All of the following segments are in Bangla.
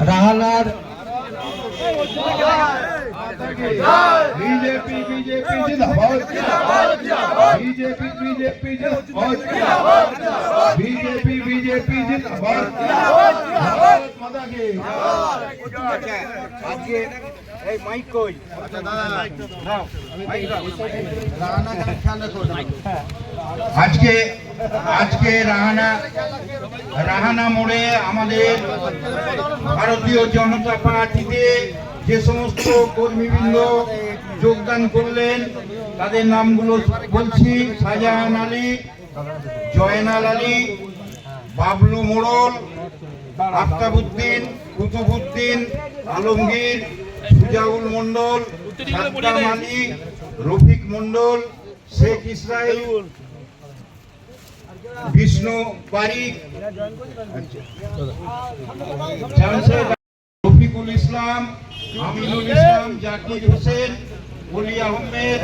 রাহানার बीजेपी बीजेपी जिंदाबाद बीजेपी बीजेपी जिंदाबाद बीजेपी बीजेपी जिंदाबाद भारत माता की आज के এই মাইক কই আচ্ছা দাদা নাও মাইক দাও রাহানা का ख्याल रखो আজকে রাহানা মোড়ে আমাদের ভারতীয় জনতা পার্টিতে যে সমস্ত কর্মীবৃন্দ যোগদান করলেন তাদের নামগুলো বলছি: শাহজাহান আলী, জয়নাল আলী, বাবলু মোড়ল, আফতাবউদ্দিন, কুতুবউদ্দিন, আলমগীর, সুজাউল মন্ডল, সাদ্দাম আলী, রফিক মন্ডল, শেখ ইসরাইল, বিষ্ণু পারিক, রফিকুল ইসলাম, আমিনুল ইসলাম, জাকির হোসেন, ওলি আহমেদ,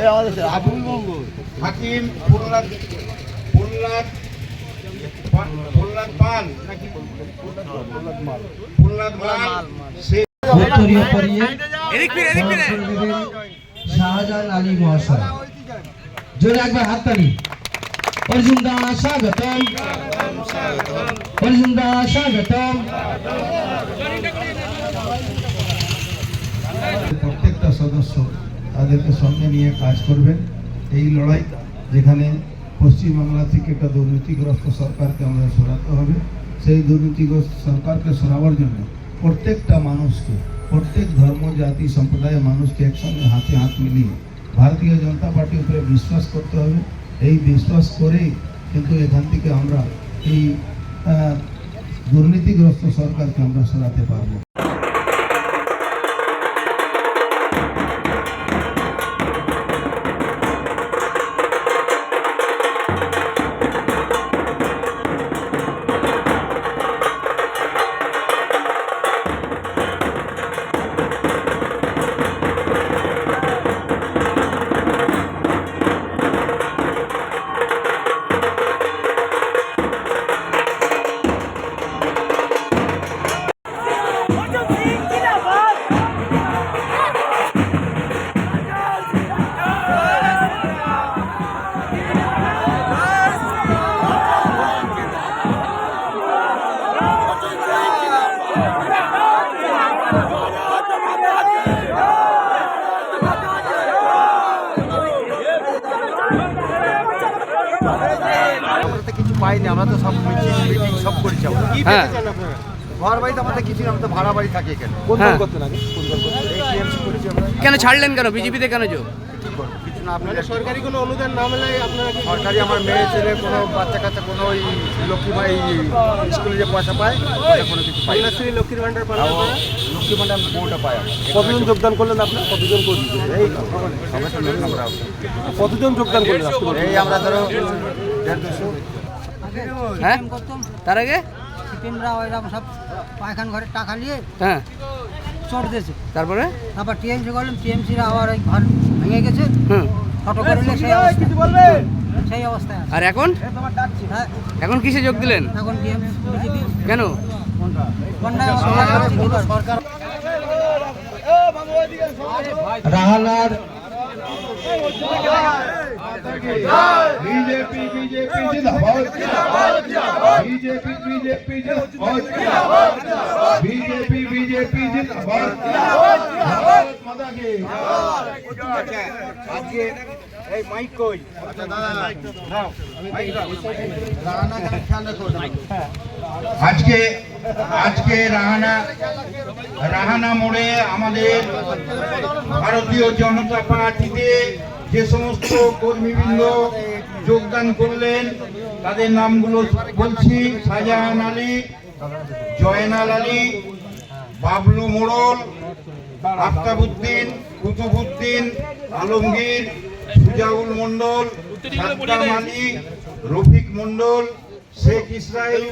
হাকিম, ফুল্লাদ পাল, শাহজাহান আলী মহাশয়। জোরে একবার হাততালি। অর্জুনদা স্বাগতম, অর্জুনদা স্বাগতম। প্রত্যেকটা সদস্য তাদেরকে সঙ্গে নিয়ে কাজ করবেন। এই লড়াই যেখানে পশ্চিমবাংলা থেকে একটা দুর্নীতিগ্রস্ত সরকারকে আমাদের সরাতে হবে, সেই দুর্নীতিগ্রস্ত সরকারকে সরাবার জন্য প্রত্যেকটা মানুষকে, প্রত্যেক ধর্ম, জাতি, সম্প্রদায়ের মানুষকে একসঙ্গে হাতে হাত মিলিয়ে ভারতীয় জনতা পার্টির উপরে বিশ্বাস করতে হবে। এই বিশ্বাস করেই কিন্তু এখান থেকে আমরা এই দুর্নীতিগ্রস্ত সরকারকে আমরা সরাতে পারবো। কিছু পাইনি, আমরা তো সব মিটিং সব করেছি। হ্যাঁ, ঘর বাড়িতে আমাদের কিছু, আমরা তো ভাড়া বাড়ি থাকি এখানে। কেন ছাড়লেন, কেন বিজেপিতে কেন যোগ? কিছু না, আপনার সরকারি কোনো অনুদান না মেলায় আপনারা সরকারি আমার মেয়ে ছেলে কোনো বাচ্চা কাচ্চা কোনো ওই লক্ষ্মীবাই স্কুলে যে পয়সা পায় কোনো কিছু পাই না। লক্ষ্মীর ভান্ডার পায়, লক্ষ্মী ভান্ডার বউটা পায়। কতজন যোগদান করলেন আপনার? কতজন করলেন? এই আমরা কতজন যোগদান করলেন? এই আমরা ধরো 150। হ্যাঁ, তার আগে সব পায়খান ঘরে টাকা নিয়ে হ্যাঁ চট দিয়েছে। তারপরে টিএমসি করলাম, টিএমসিরা আবার ওই ঘর ভেঙে গেছে, ফটো করলে সেই অবস্থায়। আর এখন হ্যাঁ, এখন কিসে যোগ দিলেন? এখন বিজেপি। কেন? সরকার রাহানার बीजेपी बीजेपी जिंदाबाद बीजेपी बीजेपी जिंदाबाद बीजेपी बीजेपी जिंदाबाद भारत माता की आज के এই মাইক কই আচ্ছা দাদা নাও মাইক দাও রাহানা का ख्याल रखो আজকে রাহানা মোড়ে আমাদের ভারতীয় জনতা পার্টিতে যে সমস্ত কর্মীবৃন্দ যোগদান করলেন তাদের নামগুলো বলছি: শাহজাহান আলী, জয়নাল আলী, বাবলু মোড়ল, আফতাবউদ্দিন, কুতুবউদ্দিন, আলমগীর, সুজাউল মন্ডল, সাদ্দাম আলী, রফিক মন্ডল, শেখ ইসরাইল,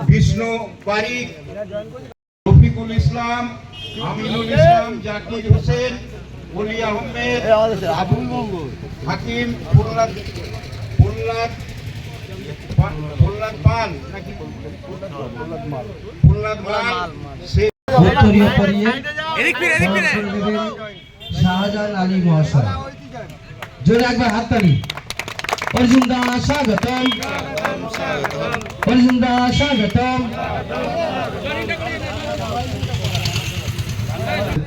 বিষ্ণু পারিক, রফিকুল ইসলাম, আমিনুল ইসলাম, জাকির হোসেন, ওলি আহমেদ, হাকিম, ফুল্লাদ প্রহ্লাদ পাল নাকি প্রহ্লাদ মাল সে উত্তরীয় পরিয়ে এদিক ফিরে এদিক ফিরে বরণ করে নেবেন শাহজাহান আলী মহাশয়। জোরে একবার হাততালি। অর্জুন দা স্বাগতম, অর্জুন দা স্বাগতম।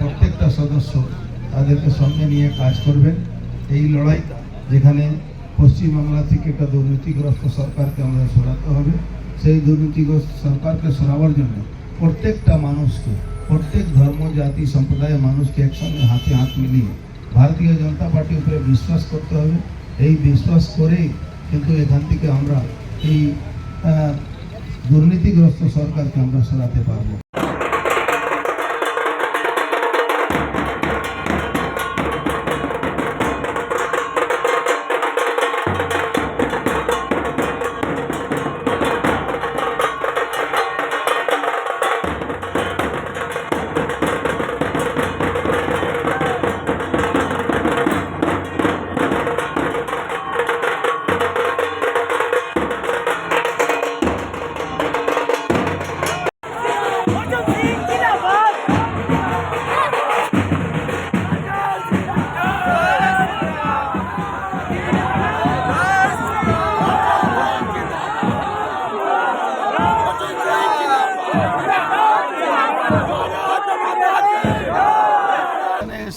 প্রত্যেকটা সদস্য তাদেরকে সঙ্গে নিয়ে কাজ করবেন। এই লড়াই যেখানে পশ্চিমবাংলা থেকে একটা দুর্নীতিগ্রস্ত সরকারকে আমাদের সরাতে হবে, সেই দুর্নীতিগ্রস্ত সরকারকে সরাবার জন্য প্রত্যেকটা মানুষকে, প্রত্যেক ধর্ম জাতি সম্প্রদায়ের মানুষকে একসঙ্গে হাতে হাত মিলিয়ে ভারতীয় জনতা পার্টির উপরে বিশ্বাস করতে হবে। এই বিশ্বাস করেই কিন্তু এখান থেকে আমরা এই দুর্নীতিগ্রস্ত সরকারকে আমরা সরাতে পারবো।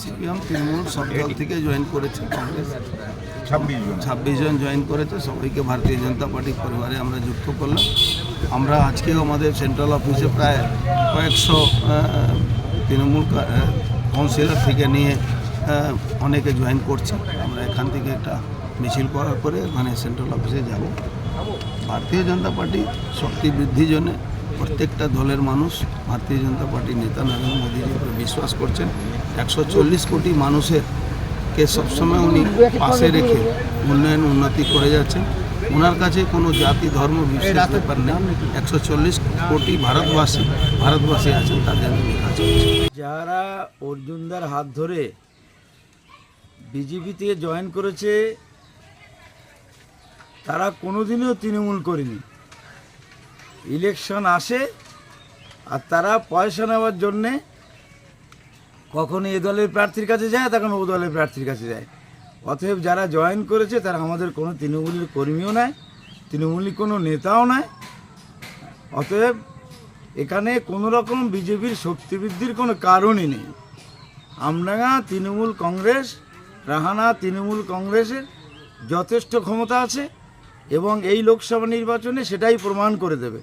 সিপিএম তৃণমূল সব দল থেকে জয়েন করেছে, কংগ্রেস 26 জন জয়েন করেছে। সবাইকে ভারতীয় জনতা পার্টির পরিবারে আমরা যুক্ত করলাম। আমরা আজকেও আমাদের সেন্ট্রাল অফিসে প্রায় কয়েকশো তৃণমূল কাউন্সিলর থেকে নিয়ে অনেকে জয়েন করছে। আমরা এখান থেকে একটা মিছিল করার পরে মানে সেন্ট্রাল অফিসে যাব। ভারতীয় জনতা পার্টি শক্তি বৃদ্ধির জন্য প্রত্যেকটা দলের মানুষ ভারতীয় জনতা পার্টির নেতা নরেন্দ্র মোদীজির উপরে বিশ্বাস করছেন। 140 কোটি মানুষের কে সবসময় উনি পাশে রেখে উন্নতি করে যাচ্ছেন। ওনার কাছে কোনো জাতি ধর্ম বিশেষ ব্যাপার নেই। 140 কোটি ভারতবাসী আছেন, তাদের উনি কাজ করছেন। যারা অর্জুনদার হাত ধরে বিজেপিতে জয়েন করেছে তারা কোনোদিনও তৃণমূল করেনি। ইলেকশন আসে আর তারা পয়সা নেওয়ার জন্যে কখনো এ দলের প্রার্থীর কাছে যায়, তখন ও দলের প্রার্থীর কাছে যায়। অতএব যারা জয়েন করেছে তারা আমাদের কোনো তৃণমূলের কর্মীও নয়, তৃণমূলের কোনো নেতাও নয়। অতএব এখানে কোনো রকম বিজেপির শক্তি বৃদ্ধির কোনো কারণই নেই। আমডাঙ্গা তৃণমূল কংগ্রেস, রাহানা তৃণমূল কংগ্রেসের যথেষ্ট ক্ষমতা আছে এবং এই লোকসভা নির্বাচনে সেটাই প্রমাণ করে দেবে।